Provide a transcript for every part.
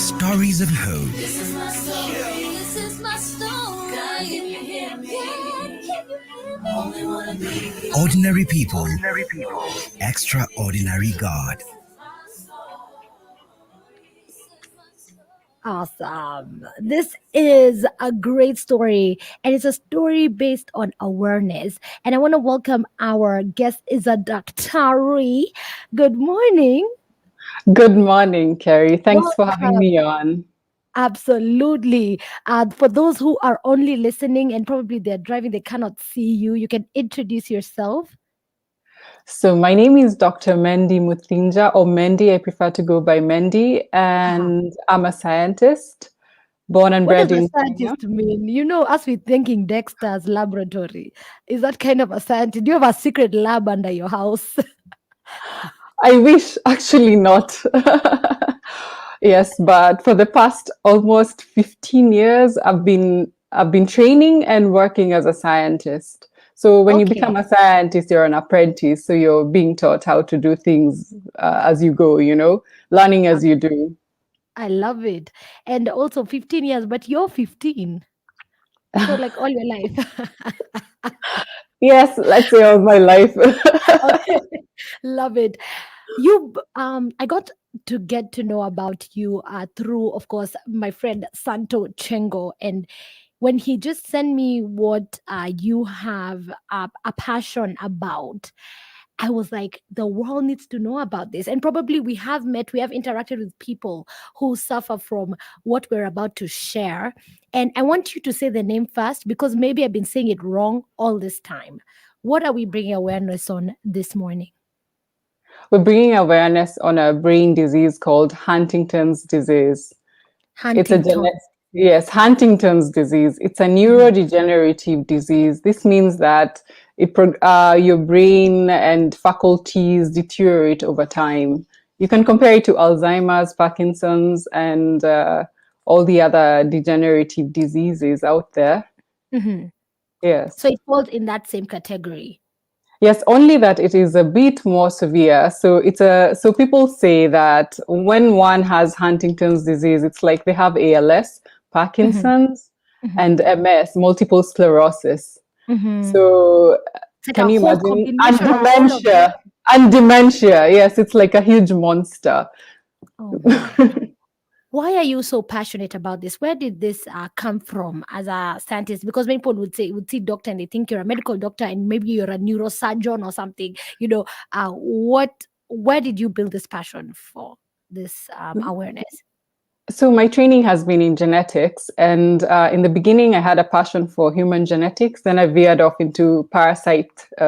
Stories of hope. This is my story. This is my story. God, can you hear me? God, can you hear me? Only wanna be Ordinary people. Extraordinary God. Awesome. This is a great story, and it's a story based on awareness. And I want to welcome our guest, is a Doctor. Good morning. Good morning, Carrie. Thanks for having Welcome. me on. Absolutely. For those who are only listening and probably they're driving, they cannot see you, you can introduce yourself. So, my name is Dr. Mendy Muthinja, or Mendy. I prefer to go by Mendy, Uh-huh. and I'm a scientist, born and What does bred a in Kenya. scientist mean? You know, us we thinking Dexter's laboratory. Is that kind of a scientist? Do you have a secret lab under your house? I wish, actually, not. Yes, but for the past almost 15 years, I've been training and working as a scientist. So when you become Okay. a scientist, you're an apprentice. So you're being taught how to do things as you go, learning as you do. I love it. And also 15 years, but you're 15. So like all your life. Yes, let's say all my life. Okay. Love it. I got to get to know about you through, of course, my friend Santo Chengo. And when he just sent me what you have a passion about, I was like, the world needs to know about this. And probably we have interacted with people who suffer from what we're about to share. And I want you to say the name first because maybe I've been saying it wrong all this time. What are we bringing awareness on this morning? We're bringing awareness on a brain disease called Huntington's disease. It's a Huntington. genetic, yes, Huntington's disease. It's a Mhm. neurodegenerative disease. This means that your brain and faculties deteriorate over time. You can compare it to Alzheimer's, Parkinson's, and all the other degenerative diseases out there. Mhm. So Yes. it falls in that same category. Yes, only that it is a bit more severe. So people say that when one has Huntington's disease, it's like they have ALS, Mhm. Parkinson's, Mhm. and MS, multiple sclerosis. Mhm. So It's like can a you whole imagine? And combination of all of them. dementia. And dementia. Yes, it's like a huge monster. Oh my. Why are you so passionate about this? Where did this come from as a scientist? Because many people would see doctor and they think you're a medical doctor and maybe you're a neurosurgeon or something. Where did you build this passion for this awareness? So my training has been in genetics, and in the beginning, I had a passion for human genetics. Then I veered off into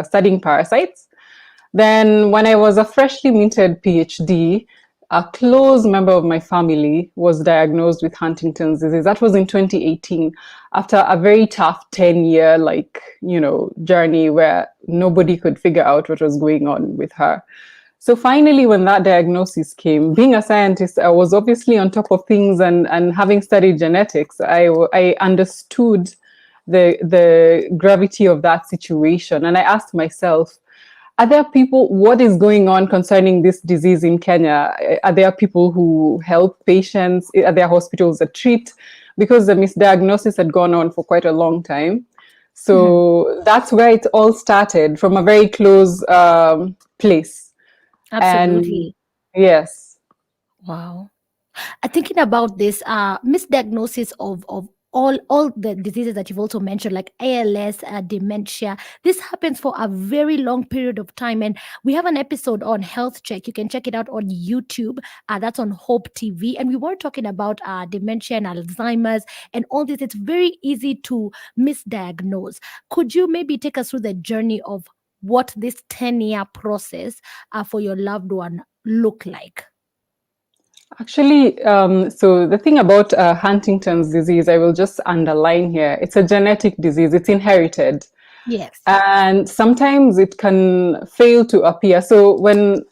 studying parasites. Then, when I was a freshly minted PhD, a close member of my family was diagnosed with Huntington's disease. That was in 2018, after a very tough 10-year, journey where nobody could figure out what was going on with her. So finally, when that diagnosis came, being a scientist, I was obviously on top of things, and having studied genetics, I understood the gravity of that situation. And I asked myself, are there people, what is going on concerning this disease in Kenya? Are there people who help patients? Are there hospitals that treat? Because the misdiagnosis had gone on for quite a long time. Mhm. So that's where it all started, from a very close place. And Absolutely. yes. Wow. Thinking about this misdiagnosis of all the diseases that you've also mentioned, like ALS, dementia, this happens for a very long period of time. And we have an episode on health check. You can check it out on YouTube. That's on Hope TV. And we were talking about dementia and Alzheimer's and all this. It's very easy to misdiagnose. Could you maybe take us through the journey of what this 10-year process for your loved one look like? Actually, so the thing about Huntington's disease, I will just underline here, it's a genetic disease, it's inherited. Yes. And sometimes it can fail to appear. So when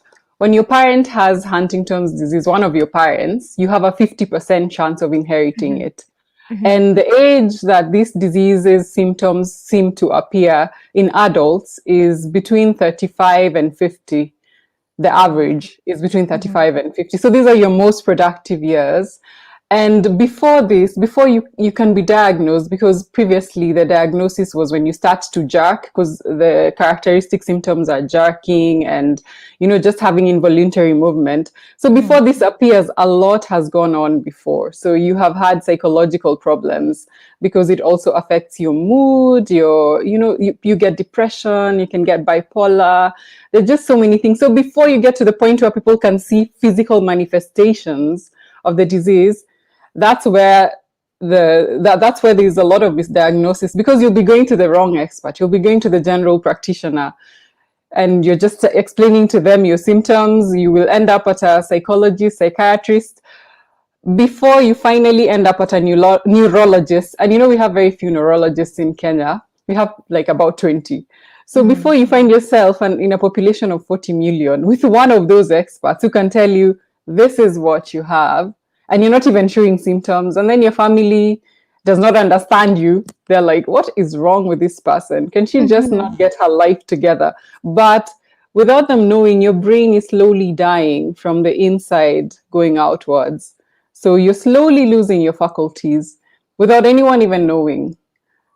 your parent has Huntington's disease, one of your parents, you have a 50% chance of inheriting Mhm. it. Mhm. And the age that these diseases symptoms seem to appear in adults is between 35 and 50. The Wow. average is between Mhm. 35 and 50. So these are your most productive years. And before you can be diagnosed, because previously the diagnosis was when you start to jerk, because the characteristic symptoms are jerking and, just having involuntary movement. So before this appears, a lot has gone on before. So you have had psychological problems because it also affects your mood, you get depression, you can get bipolar. There's just so many things. So before you get to the point where people can see physical manifestations of the disease, that's where that's where there's a lot of misdiagnosis, because you'll be going to the wrong expert. You'll be going to the general practitioner and you're just explaining to them your symptoms. You will end up at a psychologist, psychiatrist, before you finally end up at a neurologist. And we have very few neurologists in Kenya. We have like about 20. So before you find yourself in a population of 40 million with one of those experts who can tell you this is what you have, and you're not even showing symptoms, and then your family does not understand you. They're like, what is wrong with this person? Can she just not get her life together? But without them knowing, your brain is slowly dying from the inside going outwards. So you're slowly losing your faculties without anyone even knowing.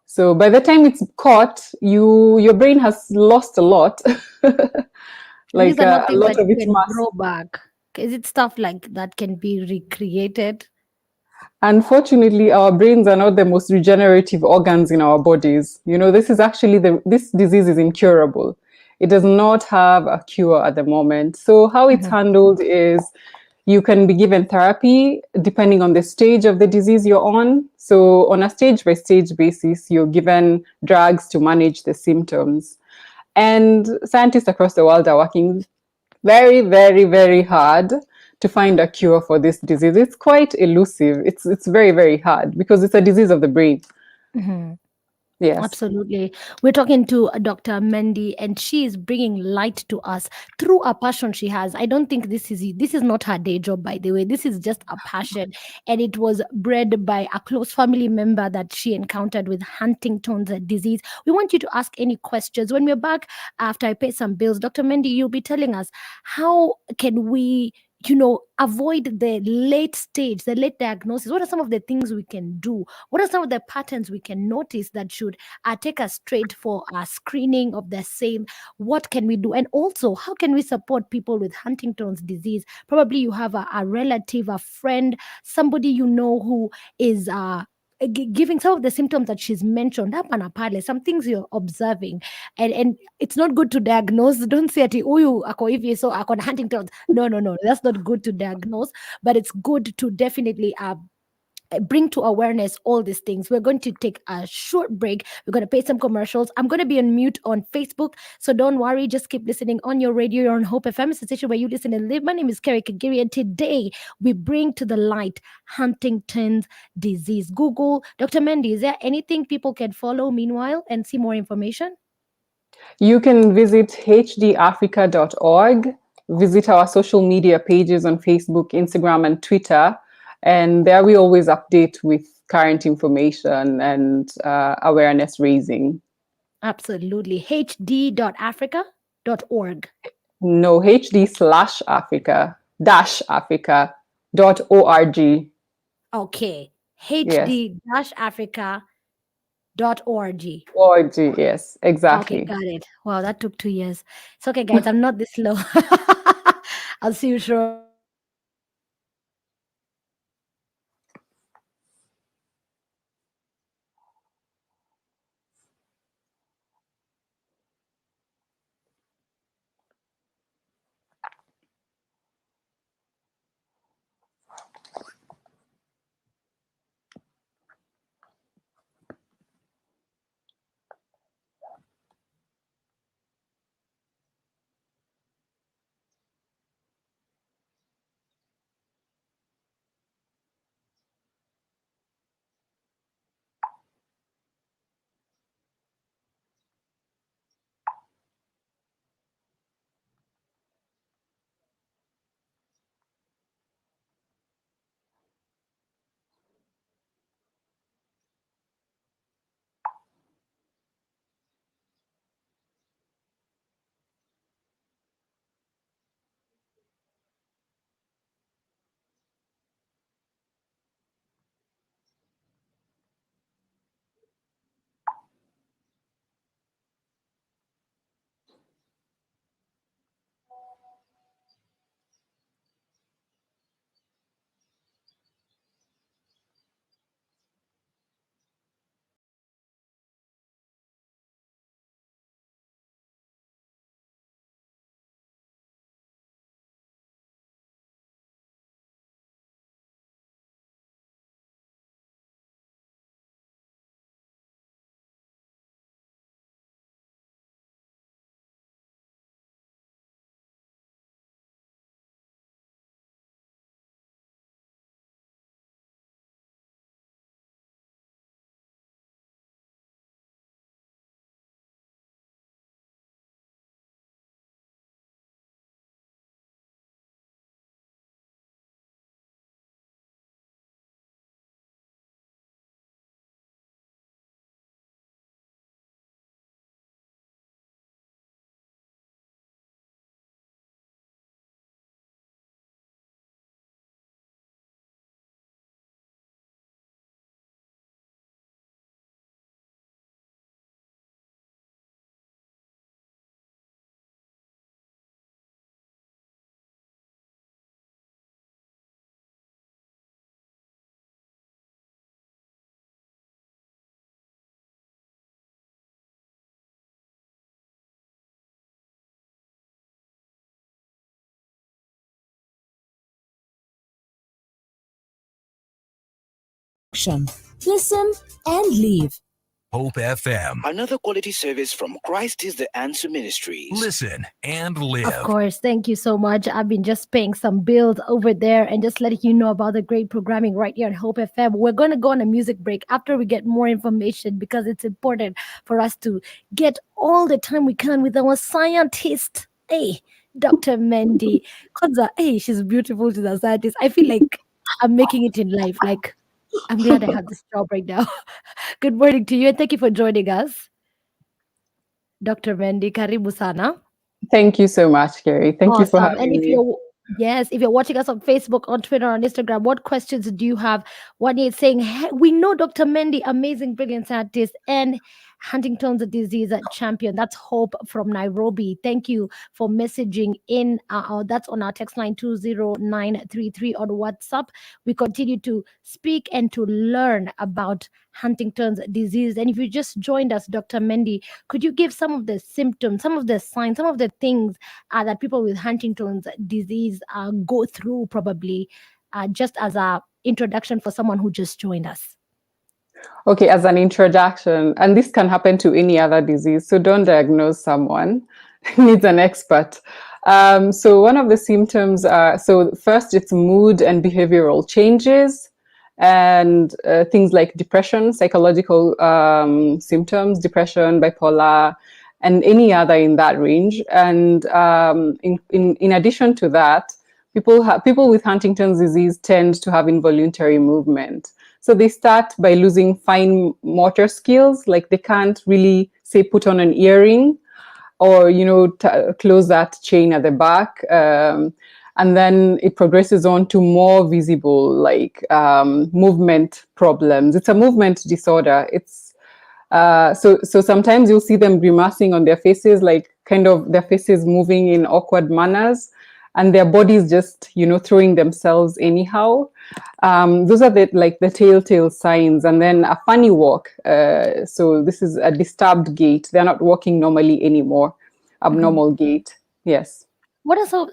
So by the time it's caught, your brain has lost a lot, And these like are not a things lot that of you its can mass. grow back. Is it stuff like that can be recreated? Unfortunately, our brains are not the most regenerative organs in our bodies. This is actually this disease is incurable. It does not have a cure at the moment. So how it's handled is you can be given therapy depending on the stage of the disease you're on. So on a stage by stage basis, you're given drugs to manage the symptoms. And scientists across the world are working very, very, very hard to find a cure for this disease. It's quite elusive. It's very, very hard because it's a disease of the brain. Yes. Absolutely. We're talking to Dr. Mendy, and she is bringing light to us through a passion she has. I don't think this is not her day job, by the way. This is just a passion, and it was bred by a close family member that she encountered with Huntington's disease. We want you to ask any questions. When we're back after I pay some bills, Dr. Mendy, you'll be telling us how can we avoid the late stage, the late diagnosis. What are some of the things we can do? What are some of the patterns we can notice that should take us straight for a screening of the same? What can we do? And also, how can we support people with Huntington's disease? Probably you have a relative, a friend, somebody who is giving some of the symptoms that she's mentioned up and apart, some things you're observing, and it's not good to diagnose. Don't say ati huyu ako hivi so ako na Huntington's. No, that's not good to diagnose, but it's good to definitely bring to awareness all these things. We're going to take a short break. We're going to pay some commercials. I'm going to be on mute on Facebook, so don't worry. Just keep listening on your radio. You're on Hope FM. It's a station where you listen and live. My name is Kerry Kagiri, and today we bring to the light Huntington's disease. Google Dr. Mendy. Is there anything people can follow meanwhile and see more information? You can visit hdafrica.org, visit our social media pages on Facebook, Instagram, and Twitter. And there we always update with current information and awareness raising. Absolutely. hd.africa.org. No, hd/africa-africa.org. Okay. Yes. hd-africa.org. Org, yes, Okay, exactly. got it. Wow, that took 2 years. It's okay, guys. I'm not this slow. I'll see you shortly. action. Listen and leave. Hope FM. Another quality service from Christ is the Answer Ministries. Listen and live. Of course, thank you so much. I've been just paying some bills over there and just letting you know about the great programming right here at Hope FM. We're going to go on a music break after we get more information because it's important for us to get all the time we can with our scientist. Hey, Dr. Mandy. Kwanza, hey, she's beautiful. She's a scientist. I feel like I'm making it in life. Like, I'm glad I have this job right now. Good morning to you and thank you for joining us. Dr. Mandy, karibu sana. Thank you so much, Gary. Thank you for Awesome. And having if me. you're watching us on Facebook, on Twitter, on Instagram, what questions do you have? One is saying, hey, we know Dr. Mendy, amazing, brilliant scientist, and Huntington's disease champion. That's Hope from Nairobi. Thank you for messaging in. That's on our text line 20933 on WhatsApp. We continue to speak and to learn about Huntington's disease. And if you just joined us, Dr. Mendy, could you give some of the symptoms, some of the signs, some of the things that people with Huntington's disease go through, probably, just as a introduction for someone who just joined us? Okay, as an introduction, and this can happen to any other disease, so don't diagnose someone, needs an expert. So one of the symptoms are, so first it's mood and behavioral changes, and things like depression, psychological symptoms, depression, bipolar, and any other in that range. And in addition to that, people with Huntington's disease tend to have involuntary movement. So they start by losing fine motor skills, like they can't really, say, put on an earring or, close that chain at the back. And then it progresses on to more visible, like movement problems. It's a movement disorder. It's so sometimes you'll see them grimacing on their faces, like kind of their faces moving in awkward manners, and their bodies just, throwing themselves anyhow. Those are the telltale signs. And then a funny walk. So this is a disturbed gait. They're not walking normally anymore. Abnormal gait. Yes. What are so?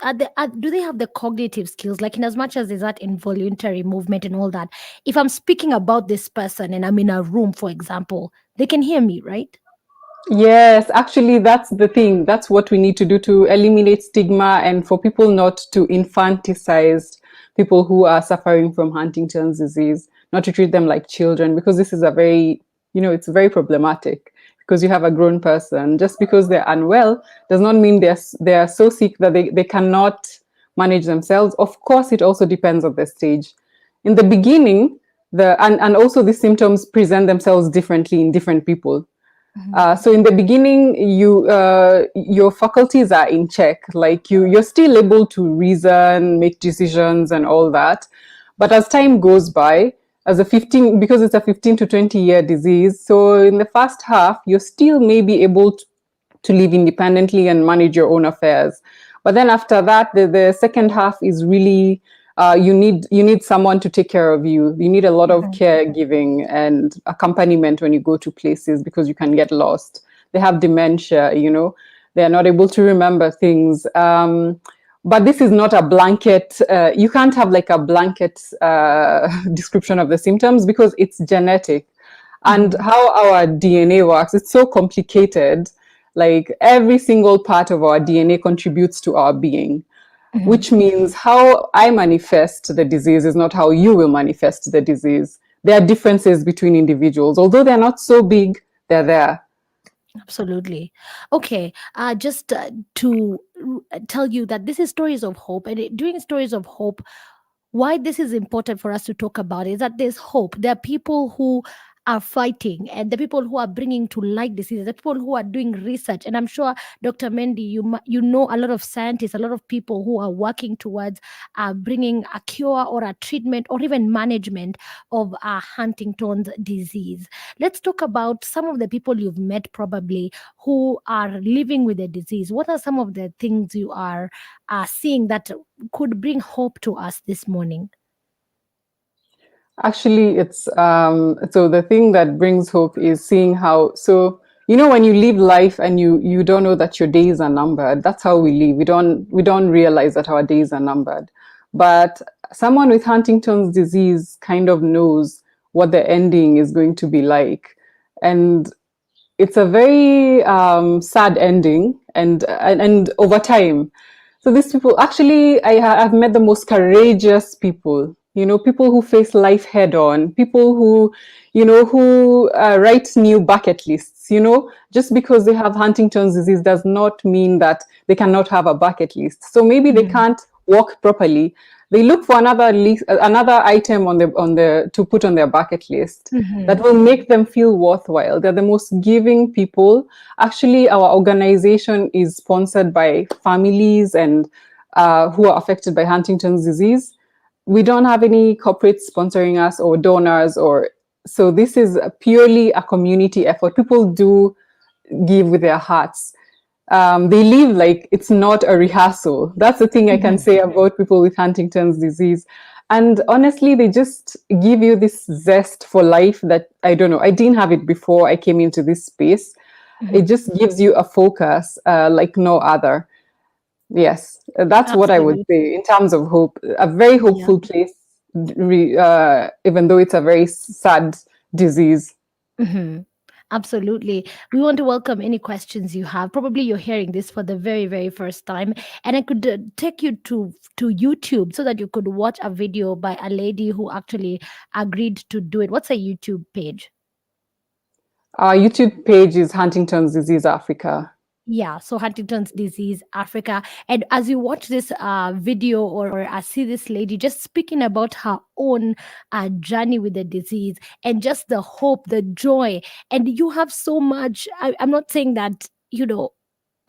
Do they have the cognitive skills? Like, in as much as is that involuntary movement and all that. If I'm speaking about this person and I'm in a room, for example, they can hear me, right? Yes, actually, that's the thing. That's what we need to do to eliminate stigma and for people not to infantilize people who are suffering from Huntington's disease, not to treat them like children, because this is a very, it's very problematic because you have a grown person. Just because they're unwell does not mean they're so sick that they cannot manage themselves. Of course, it also depends on the stage. In the beginning, and also the symptoms present themselves differently in different people. So in the beginning, your faculties are in check, like you're still able to reason, make decisions and all that. But as time goes by, because it's a 15 to 20 year disease, so in the first half, you're still maybe able to live independently and manage your own affairs. But then after that, the second half is really, you need someone to take care of you. You need a lot of caregiving and accompaniment when you go to places because you can get lost. They have dementia, they are not able to remember things. But this is not a blanket. You can't have like a blanket description of the symptoms because it's genetic. And how our DNA works, it's so complicated. Like every single part of our DNA contributes to our being. Which means how I manifest the disease is not how you will manifest the disease. There are differences between individuals. Although they're not so big, they're there. Absolutely. Okay. Just to tell you that this is Stories of Hope. And during Stories of Hope, why this is important for us to talk about is that there's hope. There are people who are fighting and the people who are bringing to light diseases, the people who are doing research. And I'm sure, Dr. Mendy, you know a lot of scientists, a lot of people who are working towards bringing a cure or a treatment or even management of Huntington's disease. Let's talk about some of the people you've met probably who are living with the disease. What are some of the things you are seeing that could bring hope to us this morning? Actually, it's so the thing that brings hope is seeing how, so when you live life and you don't know that your days are numbered. That's how we live. We don't realize that our days are numbered. But someone with Huntington's disease kind of knows what the ending is going to be like. And it's a very sad ending, and over time. So these people, actually, I've met the most courageous people. People who face life head on. People who write new bucket lists. Just because they have Huntington's disease does not mean that they cannot have a bucket list. So maybe they can't walk properly. They look for another item on the to put on their bucket list that will make them feel worthwhile. They're the most giving people. Actually, our organization is sponsored by families and who are affected by Huntington's disease. We don't have any corporates sponsoring us or donors, so this is purely a community effort. People do give with their hearts. They live like it's not a rehearsal. That's the thing I can say about people with Huntington's disease. And honestly, they just give you this zest for life that, I don't know, I didn't have it before I came into this space. It just gives you a focus like no other. Yes, that's what I would say in terms of hope. A very hopeful place, even though it's a very sad disease. Absolutely. We want to welcome any questions you have. Probably you're hearing this for the very, very first time. And I could take you to YouTube so that you could watch a video by a lady who actually agreed to do it. What's a YouTube page? Our YouTube page is Huntington's Disease Africa. Yeah, so Huntington's disease Africa. And as you watch this video or see this lady just speaking about her own journey with the disease and just the hope, the joy, and you have so much. I'm not saying that,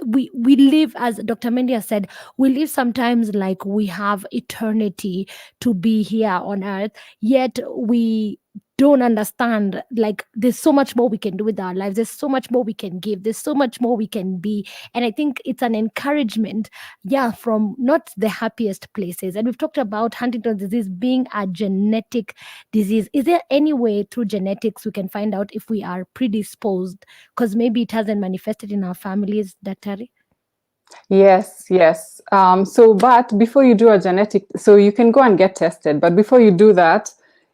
we live, as Dr. Mendia said, we live sometimes like we have eternity to be here on earth, yet we don't understand, like, there's so much more we can do with our lives, there's so much more we can give, there's so much more we can be. And I think it's an encouragement, from not the happiest places. And we've talked about Huntington's disease being a genetic disease. Is there any way through genetics we can find out if we are predisposed, because maybe it hasn't manifested in our families, Daktari? Yes. But before you do a genetic, so you can go and get tested, but before you do that,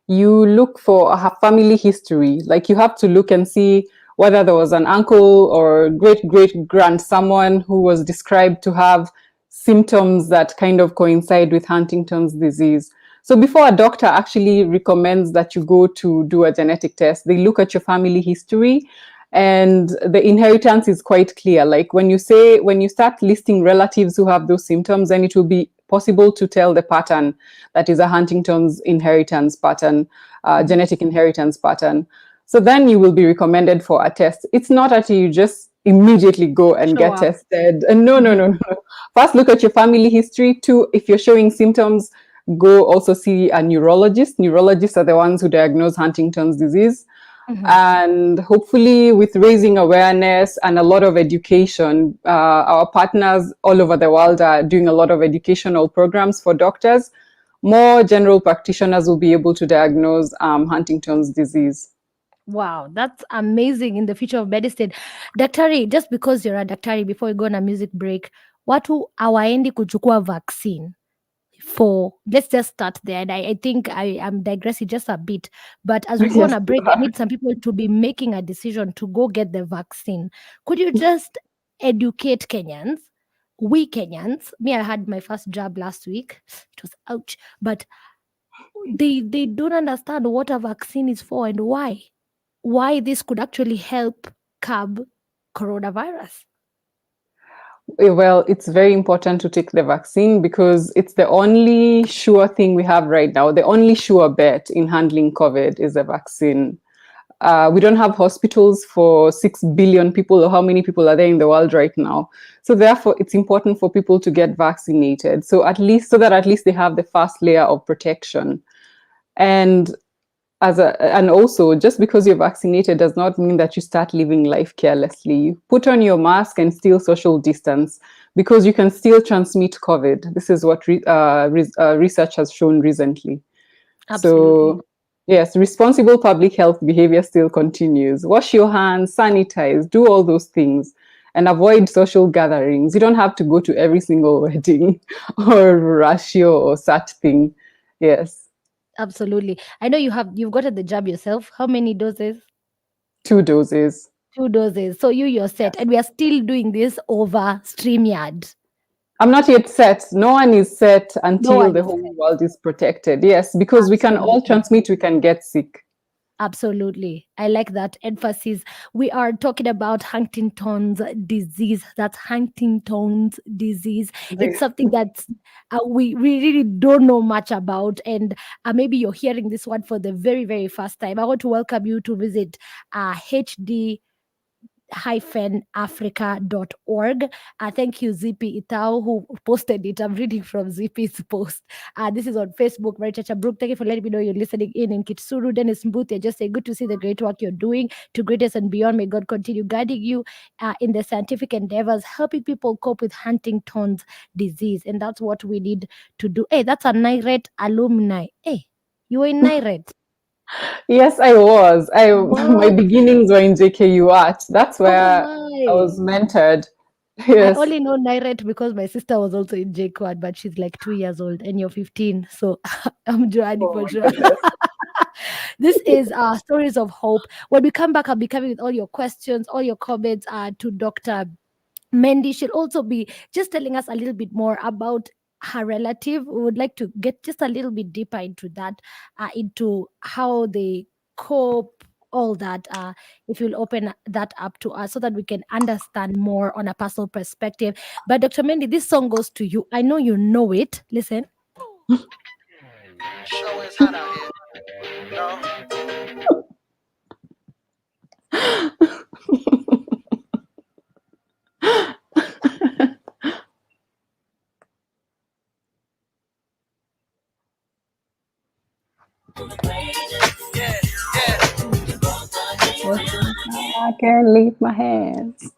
you look for a family history. Like, you have to look and see whether there was an uncle or great-great-grand someone who was described to have symptoms that kind of coincide with Huntington's disease. So before a doctor actually recommends that you go to do a genetic test, they look at your family history, and the inheritance is quite clear. Like, when you start listing relatives who have those symptoms, then it will be possible to tell the pattern that is a Huntington's inheritance pattern, genetic inheritance pattern. So then you will be recommended for a test. It's not that you just immediately go and get tested. No. First, look at your family history. Two, if you're showing symptoms, go also see a neurologist. Neurologists are the ones who diagnose Huntington's disease. And hopefully, with raising awareness and a lot of education, our partners all over the world are doing a lot of educational programs for doctors. More general practitioners will be able to diagnose Huntington's disease. Wow, that's amazing in the future of medicine. Daktari, just because you're a daktari, before we go on a music break, watu hawaendi kuchukua vaccine for, let's just start there. And I think I am digressing just a bit, but as we go on a break, I need some people to be making a decision to go get the vaccine. Could you just educate Kenyans? We Kenyans, me, I had my first jab last week. It was ouch, but they don't understand what a vaccine is for and why this could actually help curb coronavirus. Well, it's very important to take the vaccine because it's the only sure thing we have right now. The only sure bet in handling COVID is the vaccine. We don't have hospitals for 6 billion people, or how many people are there in the world right now. So therefore, it's important for people to get vaccinated. So that at least they have the first layer of protection. And also, just because you're vaccinated does not mean that you start living life carelessly. You put on your mask and still social distance, because you can still transmit COVID. This is what research has shown recently. Absolutely. So, yes, responsible public health behavior still continues. Wash your hands, sanitize, do all those things, and avoid social gatherings. You don't have to go to every single wedding or ratio or such thing. Yes. Absolutely. I know you've gotten the jab yourself. How many doses? 2 doses. 2 doses. So you're set, and we are still doing this over StreamYard. I'm not yet set. No one is set No until one the is whole set. world is protected. Yes, because we can all Absolutely. transmit, we can get sick. Absolutely. I like that emphasis. We are talking about Huntington's disease. That's Huntington's disease. It's something that we really don't know much about. And maybe you're hearing this one for the very, very first time. I want to welcome you to visit HD africa.org. Thank you, Zippy Itao, who posted it. I'm reading from Zippy's post. This is on Facebook. Mary Chacha Brook, thank you for letting me know you're listening in Kitsuru. Dennis Mbuthi, just say good to see the great work you're doing to greatest and beyond. May God continue guiding you in the scientific endeavors, helping people cope with Huntington's disease. And that's what we need to do. Hey, that's a NIRET alumni. Hey, you were in NIRET. Yes, I was. My What? beginnings were in JKU Art. That's Oh where I my. was mentored. I Yes. only know Nairet because my sister was also in JQuad, but she's like 2 years old and you're 15. So I'm Joanny Oh for my sure. goodness. This is Stories of Hope. When we come back, I'll be coming with all your questions, all your comments to Dr. Mandy. She'll also be just telling us a little bit more about her relative. We would like to get just a little bit deeper into that, into how they cope, all that. If you'll open that up to us so that we can understand more on a personal perspective. But Dr. Mandy, this song goes to you. I know you know it. Listen. Show is hot out here. No. Yeah, yeah. I can't leave my hands.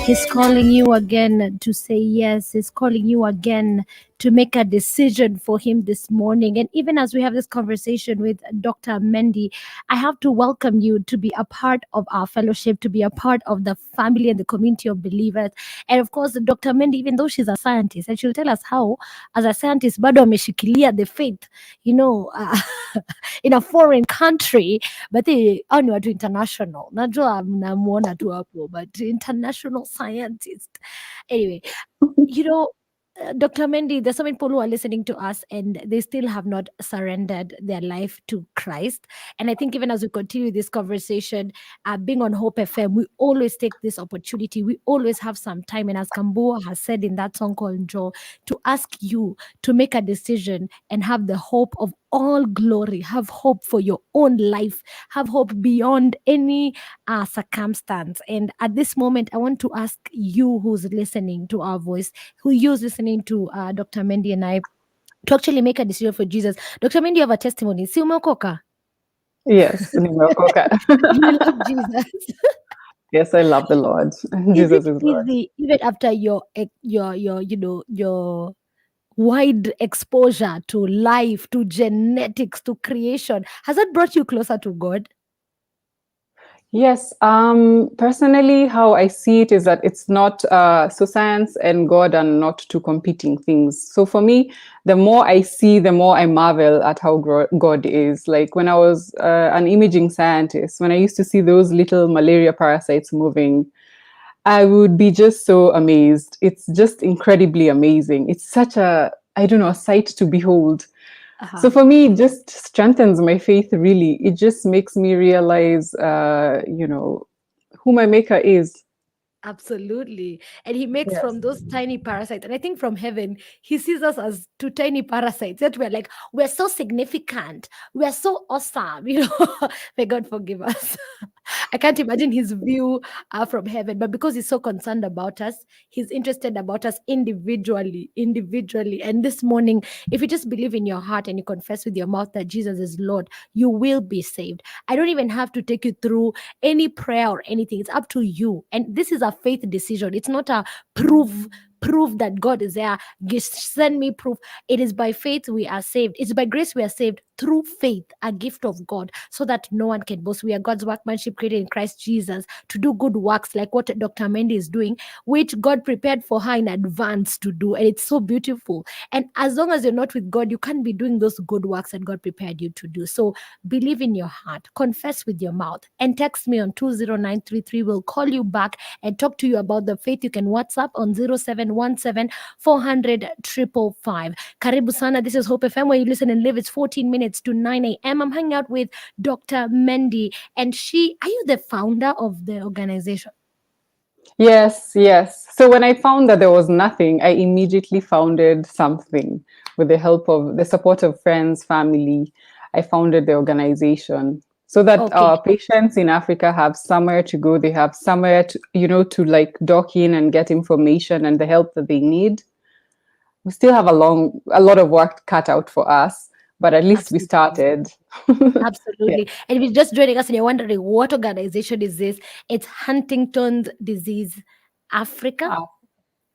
He's calling you again to say yes. He's calling you again to make a decision for him this morning. And even as we have this conversation with Dr. Mendy, I have to welcome you to be a part of our fellowship, to be a part of the family and the community of believers. And of course, Dr. Mendy, even though she's a scientist, and she'll tell us how, as a scientist, bado ameshikilia the faith, in a foreign country, but they are not international. Najua mnamuona tu hapo, but international scientist. Anyway, Dr. Mendy, there's so many people who are listening to us and they still have not surrendered their life to Christ. And I think even as we continue this conversation, being on Hope FM, we always take this opportunity. We always have some time. And as Kambua has said in that song called Joe, to ask you to make a decision and have the hope of all glory, have hope for your own life, have hope beyond any circumstance. And at this moment, I want to ask you who's listening to our voice, who you's listening to Dr. Mendy and I, to actually make a decision for Jesus. Dr. Mendy, you have a testimony. Si umeokoka? Yes, nimeokoka. You love Jesus. Yes, I love the Lord. Jesus is Lord. Easy, even after your wide exposure to life, to genetics, to creation, has that brought you closer to God? Yes, personally, how I see it is that it's not, so science and God are not two competing things. So for me, the more I see, the more I marvel at how God is. Like when I was an imaging scientist, when I used to see those little malaria parasites moving, I would be just so amazed. It's just incredibly amazing. It's such a, I don't know, a sight to behold. So for me, it just strengthens my faith, really. It just makes me realize, who my maker is. Absolutely. And he makes Yes. from those tiny parasites. And I think from heaven, he sees us as two tiny parasites. That we're like, we're so significant. We're so awesome. May God forgive us. I can't imagine his view from heaven. But because he's so concerned about us, he's interested about us individually. And this morning, if you just believe in your heart and you confess with your mouth that Jesus is Lord, you will be saved. I don't even have to take you through any prayer or anything. It's up to you. And this is a faith decision. It's not a proof that God is there. Send me proof. It is by faith we are saved. It's by grace we are saved through faith, a gift of God, so that no one can boast. We are God's workmanship created in Christ Jesus to do good works like what Dr. Mendy is doing, which God prepared for her in advance to do. And it's so beautiful. And as long as you're not with God, you can't be doing those good works that God prepared you to do. So believe in your heart, confess with your mouth, and text me on 20933. We'll call you back and talk to you about the faith. You can WhatsApp on 0717 400 555. Karibu sana. This is Hope FM, where you listen and live. It's 14 minutes to 9 a.m. I'm hanging out with Dr. Mendy, and are you the founder of the organization? Yes. So when I found that there was nothing, I immediately founded something with the support of friends, family. I founded the organization so that our patients in Africa have somewhere to go. They have somewhere to like dock in and get information and the help that they need. We still have a lot of work cut out for us, but at least we started. Absolutely. And if you're just joining us and you're wondering what organization is this, it's Huntington's disease Africa.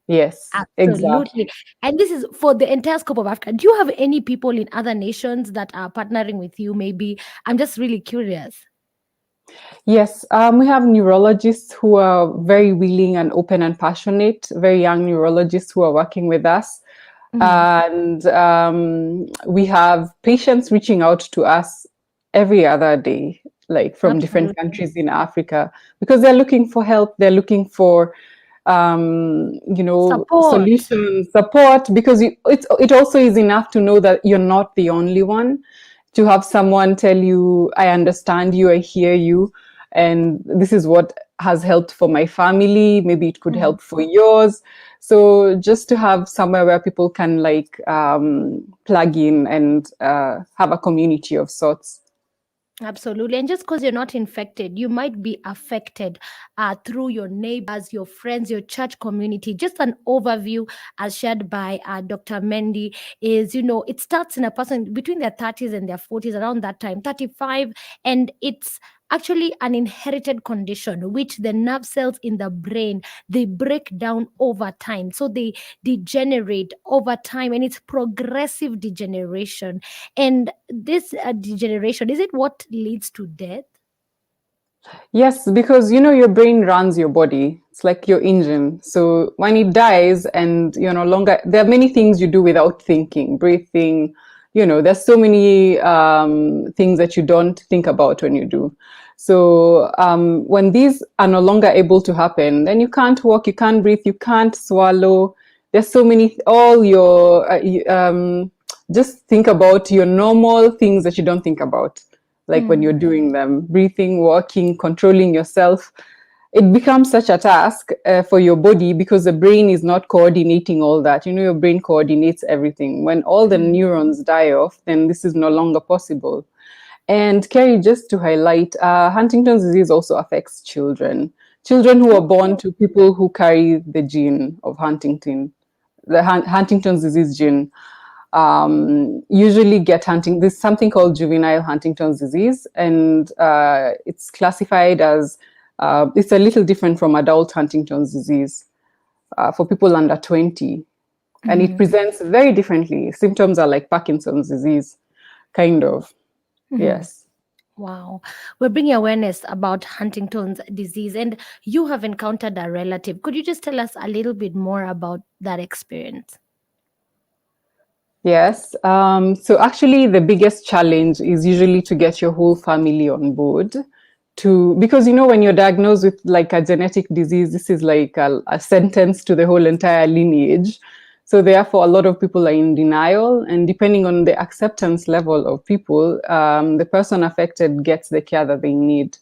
Yes, Absolutely. exactly. And this is for the entire scope of Africa. Do you have any people in other nations that are partnering with you? Maybe I'm just really curious. Yes, we have neurologists who are very willing and open and passionate, very young neurologists who are working with us. And we have patients reaching out to us every other day, like from different countries in Africa, because they're looking for help. They're looking for, solutions, support, because it also is enough to know that you're not the only one. To have someone tell you, I understand you, I hear you, and this is what has helped for my family. Maybe it could help for yours. So just to have somewhere where people can plug in and have a community of sorts. Absolutely. And just because you're not infected, you might be affected through your neighbors, your friends, your church community. Just an overview as shared by Dr. Mendy is, it starts in a person between their 30s and their 40s, around that time, 35. And it's actually an inherited condition which the nerve cells in the brain, they break down over time, so they degenerate over time, and it's progressive degeneration. And this degeneration, is it what leads to death? Yes, because your brain runs your body. It's like your engine. So when it dies and you're no longer, there are many things you do without thinking, breathing, there's so many things that you don't think about when you do. So when these are no longer able to happen, then you can't walk, you can't breathe, you can't swallow. There's so many, all your, just think about your normal things that you don't think about, like when you're doing them, breathing, walking, controlling yourself. It becomes such a task for your body because the brain is not coordinating all that. Your brain coordinates everything. When all the neurons die off, then this is no longer possible. And Kerry, just to highlight, Huntington's disease also affects children. Children who are born to people who carry the gene of Huntington, the Huntington's disease gene, usually get there's something called juvenile Huntington's disease, and it's classified as it's a little different from adult Huntington's disease for people under 20, and it presents very differently. Symptoms are like Parkinson's disease, kind of. Yes. Wow. We're bringing awareness about Huntington's disease, and you have encountered a relative. Could you just tell us a little bit more about that experience? Yes. So actually, the biggest challenge is usually to get your whole family on board. Because when you're diagnosed with like a genetic disease, this is like a sentence to the whole entire lineage. So therefore, a lot of people are in denial, and depending on the acceptance level of people, the person affected gets the care that they need.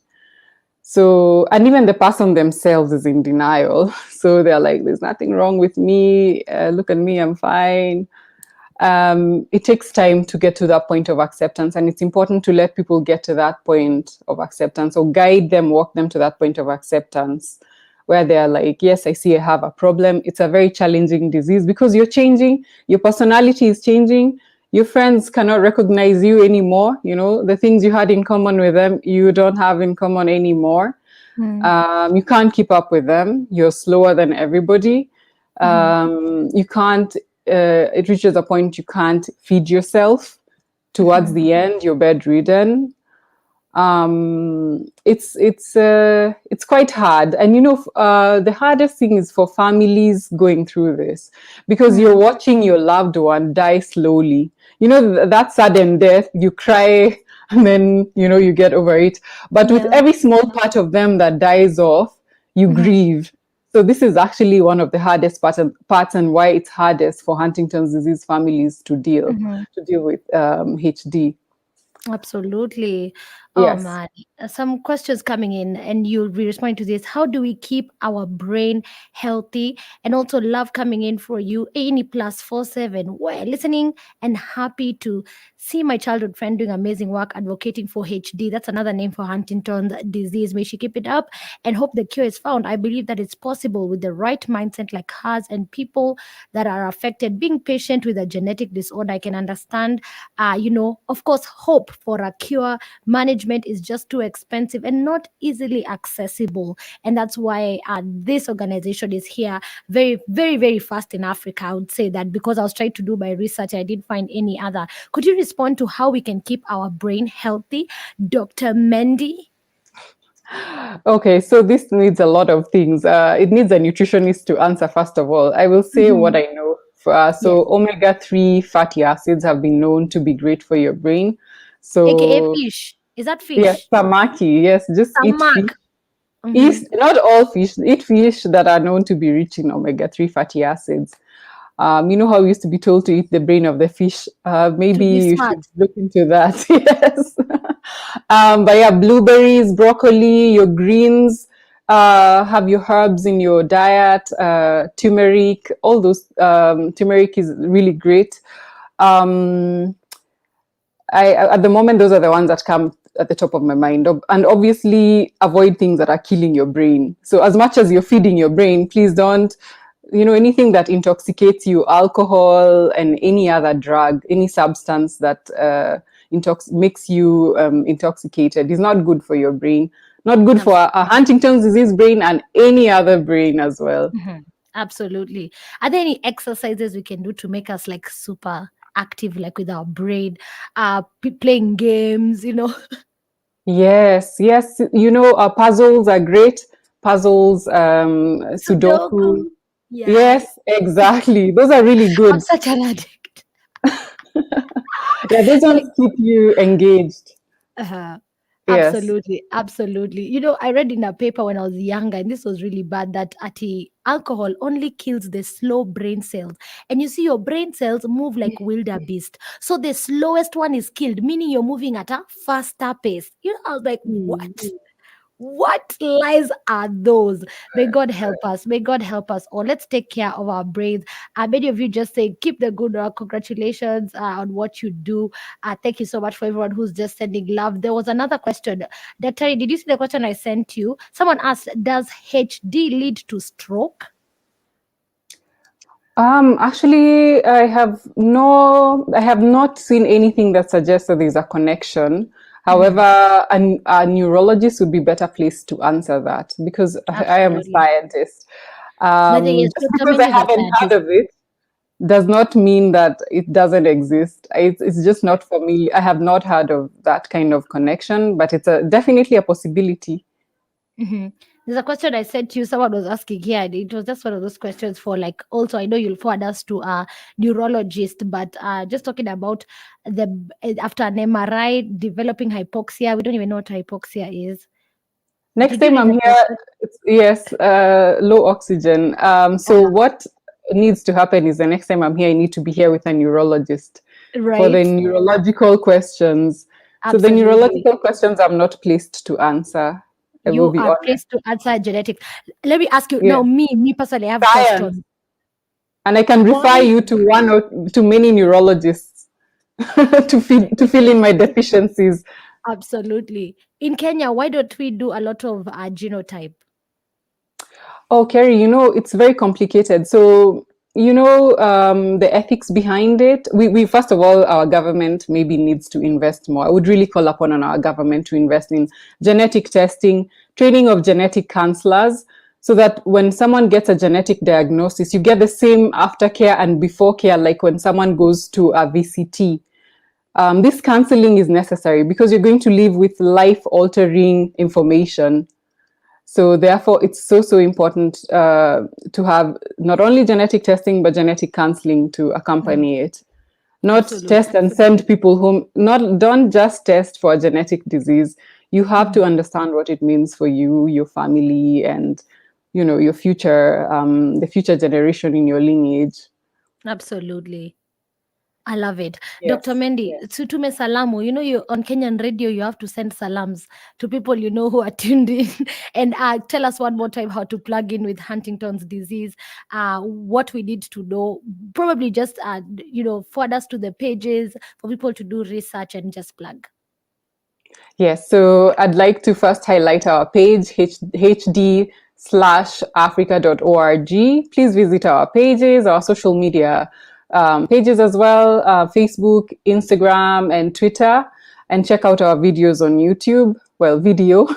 So, and even the person themselves is in denial. So they're like, there's nothing wrong with me. Look at me, I'm fine. It takes time to get to that point of acceptance, and it's important to let people get to that point of acceptance, or guide them, walk them to that point of acceptance where they're like, yes, I see I have a problem. It's a very challenging disease because you're changing, your personality is changing, your friends cannot recognize you anymore. The things you had in common with them, you don't have in common anymore. You can't keep up with them. You're slower than everybody. You can't, it reaches a point you can't feed yourself. Towards the end, you're bedridden. It's quite hard. And the hardest thing is for families going through this, because you're watching your loved one die slowly. That sudden death, you cry, and then you get over it. But with every small part of them that dies off, you grieve. So this is actually one of the hardest parts, and why it's hardest for Huntington's disease families to deal with HD. Absolutely. Oh Yes. man, some questions coming in, and you'll be responding to this. How do we keep our brain healthy? And also love coming in for you, Annie +47. We're listening and happy to see my childhood friend doing amazing work advocating for HD. That's another name for Huntington's disease. May she keep it up and hope the cure is found. I believe that it's possible with the right mindset like hers, and people that are affected. Being patient with a genetic disorder, I can understand. Of course, hope for a cure. Management is just too expensive and not easily accessible, and that's why this organization is here very, very, very fast in Africa. I would say that because I was trying to do my research, I didn't find any other. Could you respond to how we can keep our brain healthy, Dr. Mendy? Okay, so this needs a lot of things. It needs a nutritionist to answer, first of all. I will say what I know. Omega-3 fatty acids have been known to be great for your brain. So, AKA fish. Is that fish? Yes, samaki. Yes, just eat Samak. fish. Not all fish. Eat fish that are known to be rich in omega-3 fatty acids. You know how we used to be told to eat the brain of the fish? Maybe you should look into that. Yes. But yeah, blueberries, broccoli, your greens, have your herbs in your diet, turmeric, all those. Turmeric is really great. At the moment, those are the ones that come at the top of my mind. And obviously, avoid things that are killing your brain. So as much as you're feeding your brain, please don't, anything that intoxicates you, alcohol and any other drug, any substance that makes you intoxicated. It's not good for your brain, not good for a Huntington's disease brain and any other brain as well. Mhm. Absolutely. Are there any exercises we can do to make us like super active, like with our brain, playing games, Yes, puzzles are great. Puzzles, Sudoku. Sudoku. Yeah, Yes, exactly. Those are really I'm good. such an addict. Yeah, those Like, ones keep you engaged. uh, Yes. absolutely, absolutely. I read in a paper when I was younger, and this was really bad, that alcohol only kills the slow brain cells. And you see, your brain cells move like wildebeest. So the slowest one is killed, meaning you're moving at a faster pace. I was like, what? What lies are those? May God help us. May God help us. Or let's take care of our brains. Many of you just say, keep the good work. Congratulations on what you do. Thank you so much for everyone who's just sending love. There was another question. Daktari, did you see the question I sent you? Someone asked, does HD lead to stroke? Actually, I have not seen anything that suggests that there's a connection. However, a neurologist would be better placed to answer that because I am a Absolutely. scientist. The thing is, Just Dr. because I Mendy is a haven't heard scientist. of it does not mean that it doesn't exist. It's just not familiar. I have not heard of that kind of connection, but it's definitely a possibility. Mhm. There's a question I sent you. Someone was asking here, and it was just one of those questions for like. Also, I know you'll forward us to a neurologist, but just talking about after an MRI developing hypoxia. We don't even know what hypoxia is. Next Did you time read I'm about here, it? yes, low oxygen. So what needs to happen is the next time I'm here, I need to be here with a neurologist for the Right. neurological questions. So the Absolutely. neurological questions I'm not placed to answer. I will You be are honest. placed to answer genetics. Let me ask you now. Yeah, Me personally, I have science, questions. and I can refer Why? you to one or to many neurologists to fill in my deficiencies. Absolutely. In Kenya, why don't we do a lot of genotype? Oh, Kerry, it's very complicated. So, the ethics behind it. We first of all, our government maybe needs to invest more. I would really call upon on our government to invest in genetic testing, training of genetic counselors, so that when someone gets a genetic diagnosis, you get the same aftercare and before care, like when someone goes to a VCT. This counseling is necessary because you're going to live with life-altering information. So therefore, it's so important to have not only genetic testing, but genetic counseling to accompany it. Not Absolutely. test and send people home. Don't just test for a genetic disease. You have to understand what it means for you, your family, and your future, the future generation in your lineage. Absolutely. I love it. Yes. Dr. Mendy, tutume salamu. You on Kenyan radio, you have to send salams to people who are tuned in. And tell us one more time how to plug in with Huntington's disease, what we need to know. Probably just, forward us to the pages for people to do research and just plug. Yes, so I'd like to first highlight our page, hd/africa.org. Please visit our pages, our social media pages as well, Facebook, Instagram, and Twitter, and check out our videos on YouTube. Well, video.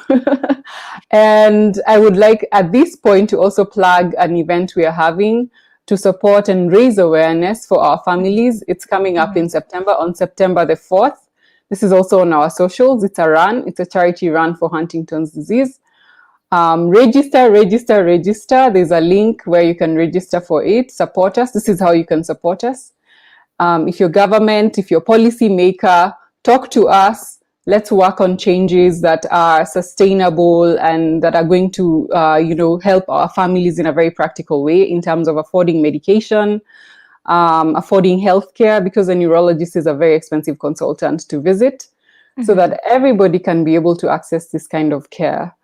And I would like at this point to also plug an event we are having to support and raise awareness for our families. It's coming up in September, on September the 4th. This is also on our socials. It's a run. It's a charity run for Huntington's disease. Register. There's a link where you can register for it. Support us. This is how you can support us. If your government, if your policy maker, talk to us. Let's work on changes that are sustainable and that are going to, help our families in a very practical way in terms of affording medication, affording healthcare, because a neurologist is a very expensive consultant to visit, so that everybody can be able to access this kind of care.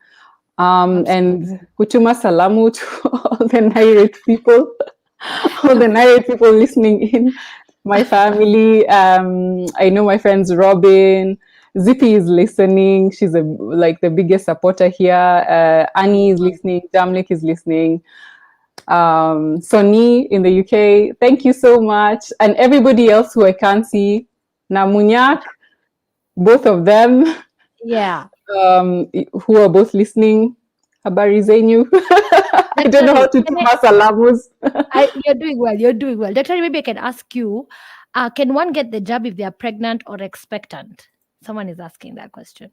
And kutuma salamu to all the Nairate people, all the Nairate people listening in, my family. I know my friends Robin, Zippy is listening. She's the biggest supporter here. Annie is listening. Jamlik is listening. Sonny in the UK, thank you so much. And everybody else who I can't see, Namunyak, both of them, Yeah. who are both listening. Habari zenyu. I don't know how to do masalamus. You're doing well. You're doing well. Dr. Maybe I can ask you, can one get the jab if they are pregnant or expectant? Someone is asking that question.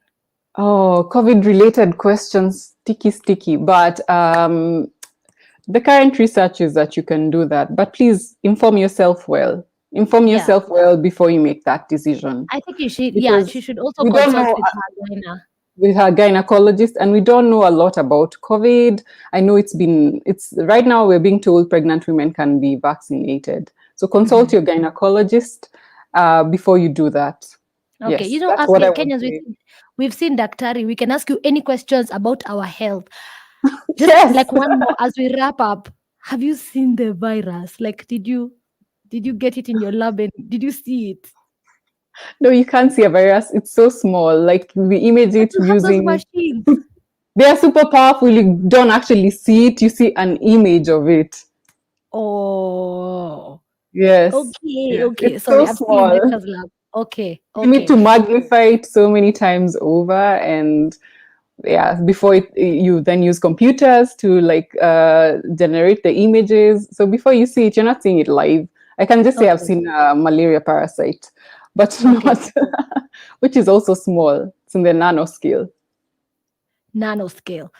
Oh, COVID-related questions, sticky. But the current research is that you can do that. But please inform yourself well. Inform yourself well before you make that decision. I think you should. Because She should also we don't consult know, with her gyna. with her gynecologist, and we don't know a lot about COVID. I know it's right now we're being told pregnant women can be vaccinated. So consult your gynecologist before you do that. Okay, Yes, us that's what I would Kenyans, say. we've seen Daktari. We can ask you any questions about our health. Just Yes. like one more as we wrap up. Have you seen the virus? Like, did you get it in your lab and did you see it? No, you can't see a virus. It's so small. Like we image it You have those using. machines. They are super powerful. You don't actually see it. You see an image of it. Oh. Yes. Okay. Yes. Okay. It's Sorry, so I've seen small. Dexter's lab. Okay. You need to magnify it so many times over, and before you then use computers to generate the images. So before you see it, you're not seeing it live. I can just say I've seen a malaria parasite, but not, which is also small. It's in the nanoscale. Nanoscale.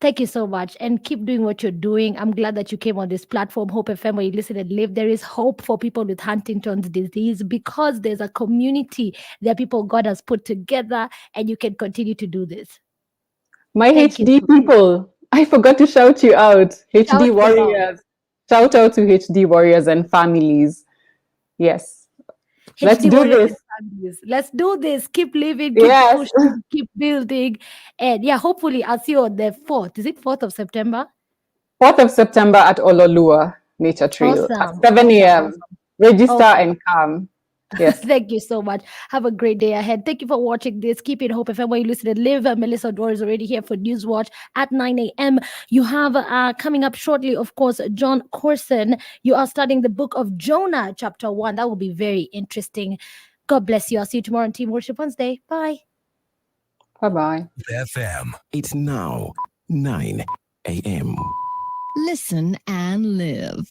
Thank you so much, and keep doing what you're doing. I'm glad that you came on this platform, Hope FM, where you listen and live. There is hope for people with Huntington's disease because there's a community. There are people God has put together, and you can continue to do this. My HD people, I forgot to shout you out. HD warriors. Shout out to HD warriors and families. Yes. Let's do this. Let's do this. Keep living, keep pushing, keep building. And hopefully I'll see you on the 4th. Is it 4th of September? 4th of September at Ololua Nature Trail at 7 a.m. Register and come. Yes. Thank you so much. Have a great day ahead. Thank you for watching this. Keep it Hope FM where you listen to live. Melissa Dore is already here for News Watch at 9 a.m. You have coming up shortly, of course, John Corson. You are studying the book of Jonah, chapter 1. That will be very interesting. God bless you. I'll see you tomorrow on Team Worship Wednesday. Bye. Bye-bye. FM. It's now 9 a.m. Listen and live.